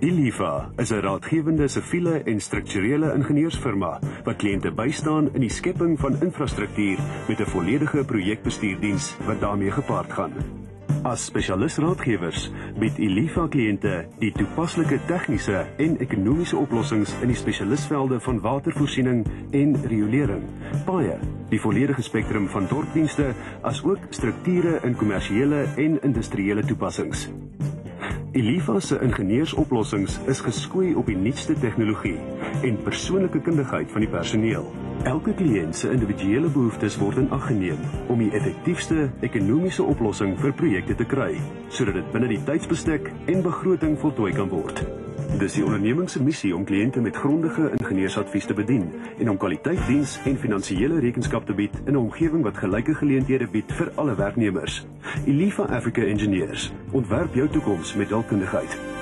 Ilifa is 'n raadgewende siviele en strukturele ingenieursfirma wat kliënte bystaan in die skepping van infrastruktuur met 'n volledige projekbestuurdiens wat daarmee gepaard gaan. As spesialisraadgewers bied Ilifa kliënte die toepaslike tegniese en ekonomiese oplossings in die spesialisvelde van watervoorsiening en riolering, paaie, die volledige spektrum van dorpdienste, as ook strukture in kommersiële en industriële toepassings. Ilifa se ingenieursoplossings is geskoei op die nuutste tegnologie en persoonlike kundigheid van die personeel. Elke kliënt se individuele behoeftes word in ag geneem om die effektiefste ekonomiese oplossing vir projekte te kry, sodat dit binne die tydsbestek en begroting voltooi kan word. Dis die onderneming se missie om kliënte met grondige ingenieursadvies te bedien en om kwaliteitsdiens en finansiële rekenskap te bied in 'n omgewing wat gelyke geleenthede bied vir alle werknemers. Ilifa Africa Engineers ontwerp jou toekoms met hul kundigheid.